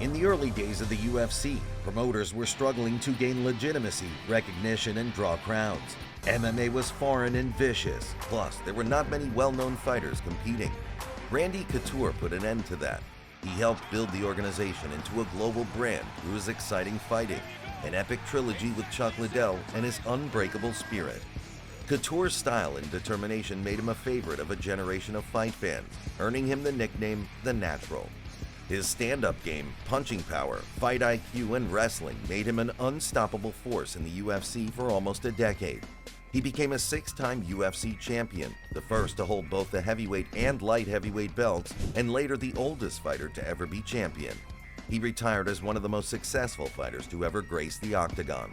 In the early days of the UFC, promoters were struggling to gain legitimacy, recognition, and draw crowds. MMA was foreign and vicious, plus there were not many well-known fighters competing. Randy Couture put an end to that. He helped build the organization into a global brand through his exciting fighting, an epic trilogy with Chuck Liddell, and his unbreakable spirit. Couture's style and determination made him a favorite of a generation of fight fans, earning him the nickname The Natural. His stand-up game, punching power, fight IQ, and wrestling made him an unstoppable force in the UFC for almost a decade. He became a 6-time UFC champion, the first to hold both the heavyweight and light heavyweight belts, and later the oldest fighter to ever be champion. He retired as one of the most successful fighters to ever grace the octagon.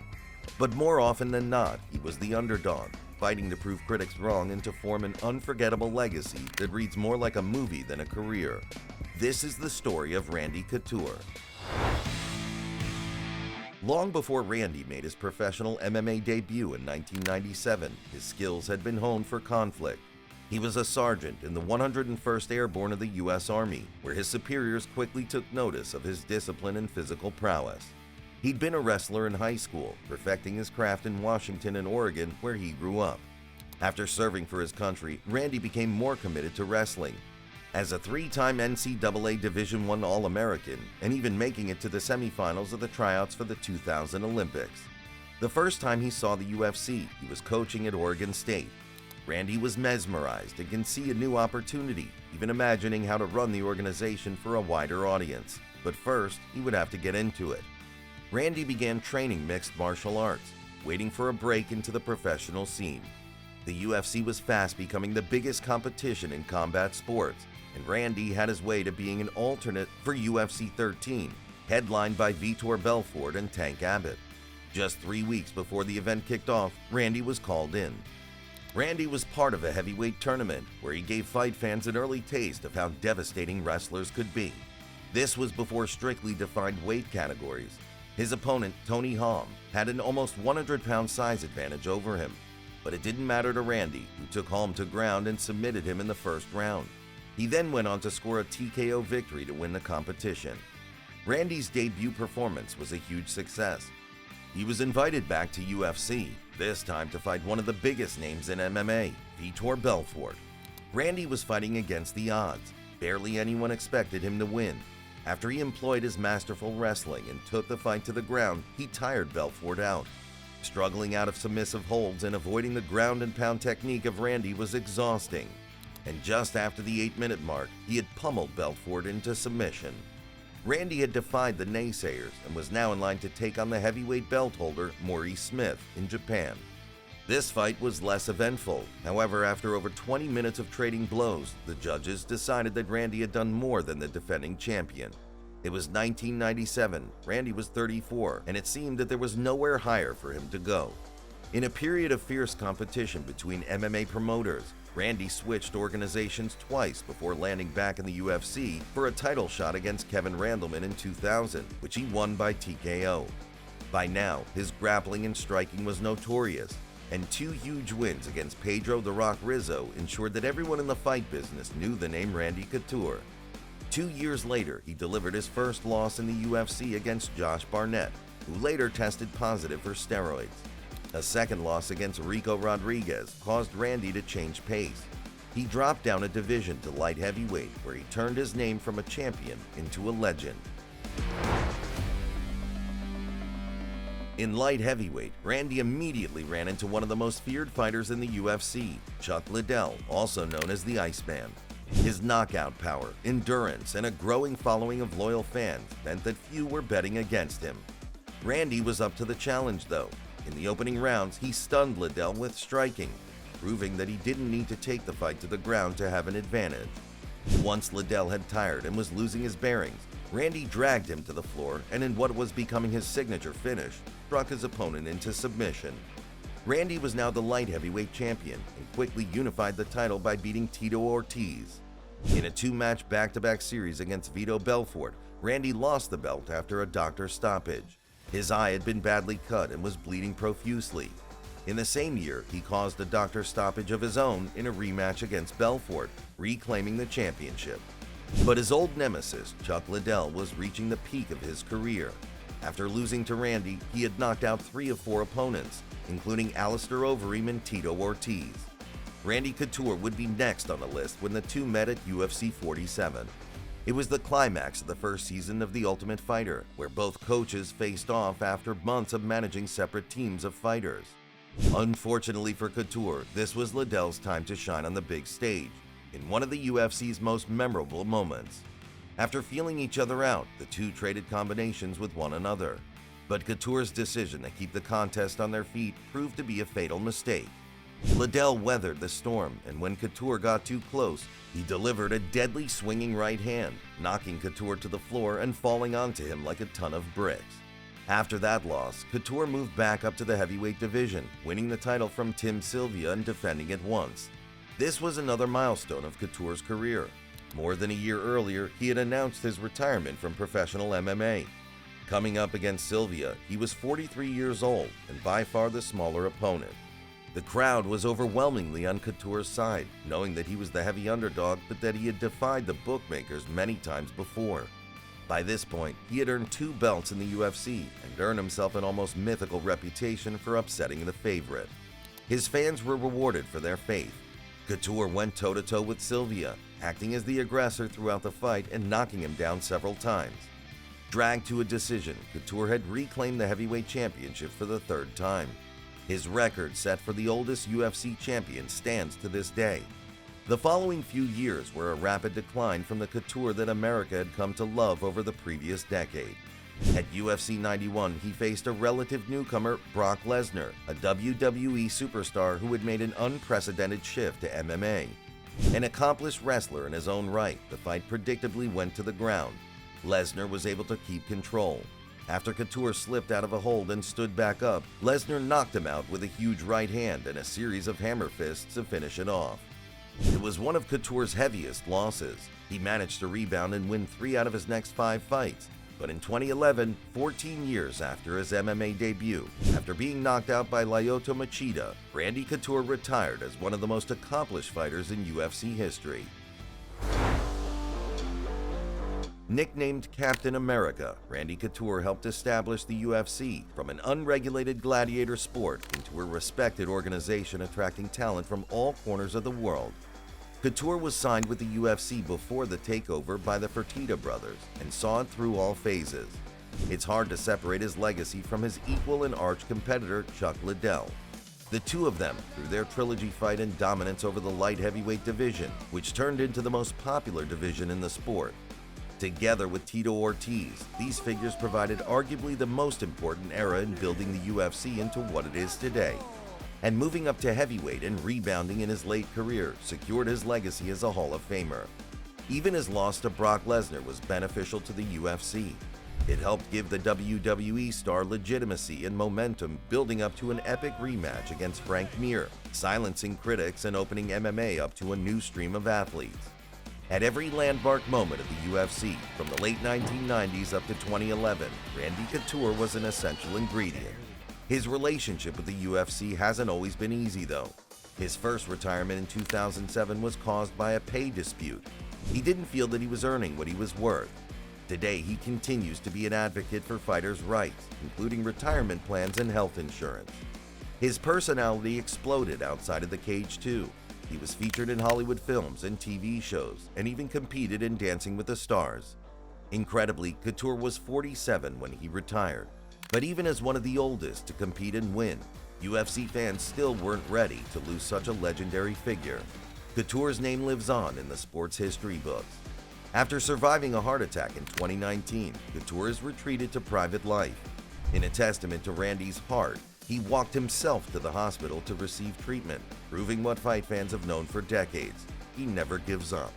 But more often than not, he was the underdog, fighting to prove critics wrong and to form an unforgettable legacy that reads more like a movie than a career. This is the story of Randy Couture. Long before Randy made his professional MMA debut in 1997, his skills had been honed for conflict. He was a sergeant in the 101st Airborne of the U.S. Army, where his superiors quickly took notice of his discipline and physical prowess. He'd been a wrestler in high school, perfecting his craft in Washington and Oregon, where he grew up. After serving for his country, Randy became more committed to wrestling. As a 3-time NCAA Division I All-American, and even making it to the semifinals of the tryouts for the 2000 Olympics. The first time he saw the UFC, he was coaching at Oregon State. Randy was mesmerized and can see a new opportunity, even imagining how to run the organization for a wider audience. But first, he would have to get into it. Randy began training mixed martial arts, waiting for a break into the professional scene. The UFC was fast becoming the biggest competition in combat sports, and Randy had his way to being an alternate for UFC 13, headlined by Vitor Belfort and Tank Abbott. Just 3 weeks before the event kicked off, Randy was called in. Randy was part of a heavyweight tournament where he gave fight fans an early taste of how devastating wrestlers could be. This was before strictly defined weight categories. His opponent, Tony Hom, had an almost 100-pound size advantage over him. But it didn't matter to Randy, who took Hom to ground and submitted him in the first round. He then went on to score a TKO victory to win the competition. Randy's debut performance was a huge success. He was invited back to UFC, this time to fight one of the biggest names in MMA, Vitor Belfort. Randy was fighting against the odds. Barely anyone expected him to win. After he employed his masterful wrestling and took the fight to the ground, he tired Belfort out. Struggling out of submissive holds and avoiding the ground and pound technique of Randy was exhausting. And just after the 8-minute mark, he had pummeled Belfort into submission. Randy had defied the naysayers and was now in line to take on the heavyweight belt holder Maurice Smith in Japan. This fight was less eventful. However, after over 20 minutes of trading blows, the judges decided that Randy had done more than the defending champion. It was 1997, Randy was 34, and it seemed that there was nowhere higher for him to go. In a period of fierce competition between MMA promoters, Randy switched organizations twice before landing back in the UFC for a title shot against Kevin Randleman in 2000, which he won by TKO. By now, his grappling and striking was notorious, and 2 huge wins against Pedro "The Rock" Rizzo ensured that everyone in the fight business knew the name Randy Couture. 2 years later, he delivered his first loss in the UFC against Josh Barnett, who later tested positive for steroids. A second loss against Rico Rodriguez caused Randy to change pace. He dropped down a division to light heavyweight, where he turned his name from a champion into a legend. In light heavyweight, Randy immediately ran into one of the most feared fighters in the UFC, Chuck Liddell, also known as the Iceman. His knockout power, endurance, and a growing following of loyal fans meant that few were betting against him. Randy was up to the challenge, though. In the opening rounds, he stunned Liddell with striking, proving that he didn't need to take the fight to the ground to have an advantage. Once Liddell had tired and was losing his bearings, Randy dragged him to the floor and in what was becoming his signature finish, struck his opponent into submission. Randy was now the light heavyweight champion and quickly unified the title by beating Tito Ortiz. In a 2-match back-to-back series against Vitor Belfort, Randy lost the belt after a doctor stoppage. His eye had been badly cut and was bleeding profusely. In the same year, he caused a doctor stoppage of his own in a rematch against Belfort, reclaiming the championship. But his old nemesis, Chuck Liddell, was reaching the peak of his career. After losing to Randy, he had knocked out 3 of 4 opponents, including Alistair Overeem and Tito Ortiz. Randy Couture would be next on the list when the two met at UFC 47. It was the climax of the first season of The Ultimate Fighter, where both coaches faced off after months of managing separate teams of fighters. Unfortunately for Couture, this was Liddell's time to shine on the big stage, in one of the UFC's most memorable moments. After feeling each other out, the two traded combinations with one another. But Couture's decision to keep the contest on their feet proved to be a fatal mistake. Liddell weathered the storm, and when Couture got too close, he delivered a deadly swinging right hand, knocking Couture to the floor and falling onto him like a ton of bricks. After that loss, Couture moved back up to the heavyweight division, winning the title from Tim Sylvia and defending it once. This was another milestone of Couture's career. More than a year earlier, he had announced his retirement from professional MMA. Coming up against Sylvia, he was 43 years old and by far the smaller opponent. The crowd was overwhelmingly on Couture's side, knowing that he was the heavy underdog but that he had defied the bookmakers many times before. By this point, he had earned 2 belts in the UFC and earned himself an almost mythical reputation for upsetting the favorite. His fans were rewarded for their faith. Couture went toe-to-toe with Sylvia, acting as the aggressor throughout the fight and knocking him down several times. Dragged to a decision, Couture had reclaimed the heavyweight championship for the 3rd time. His record, set for the oldest UFC champion, stands to this day. The following few years were a rapid decline from the Couture that America had come to love over the previous decade. At UFC 91, he faced a relative newcomer, Brock Lesnar, a WWE superstar who had made an unprecedented shift to MMA. An accomplished wrestler in his own right, the fight predictably went to the ground. Lesnar was able to keep control. After Couture slipped out of a hold and stood back up, Lesnar knocked him out with a huge right hand and a series of hammer fists to finish it off. It was one of Couture's heaviest losses. He managed to rebound and win 3 out of his next 5 fights. But in 2011, 14 years after his MMA debut, after being knocked out by Lyoto Machida, Randy Couture retired as one of the most accomplished fighters in UFC history. Nicknamed Captain America, Randy Couture helped establish the UFC from an unregulated gladiator sport into a respected organization attracting talent from all corners of the world. Couture was signed with the UFC before the takeover by the Fertitta brothers and saw it through all phases. It's hard to separate his legacy from his equal and arch competitor, Chuck Liddell. The two of them, through their trilogy fight and dominance over the light heavyweight division, which turned into the most popular division in the sport. Together with Tito Ortiz, these figures provided arguably the most important era in building the UFC into what it is today. And moving up to heavyweight and rebounding in his late career secured his legacy as a Hall of Famer. Even his loss to Brock Lesnar was beneficial to the UFC. It helped give the WWE star legitimacy and momentum, building up to an epic rematch against Frank Mir, silencing critics and opening MMA up to a new stream of athletes. At every landmark moment of the UFC, from the late 1990s up to 2011, Randy Couture was an essential ingredient. His relationship with the UFC hasn't always been easy, though. His first retirement in 2007 was caused by a pay dispute. He didn't feel that he was earning what he was worth. Today, he continues to be an advocate for fighters' rights, including retirement plans and health insurance. His personality exploded outside of the cage, too. He was featured in Hollywood films and TV shows, and even competed in Dancing with the Stars. Incredibly, Couture was 47 when he retired. But even as one of the oldest to compete and win, UFC fans still weren't ready to lose such a legendary figure. Couture's name lives on in the sports history books. After surviving a heart attack in 2019, Couture has retreated to private life. In a testament to Randy's heart, he walked himself to the hospital to receive treatment, proving what fight fans have known for decades: he never gives up.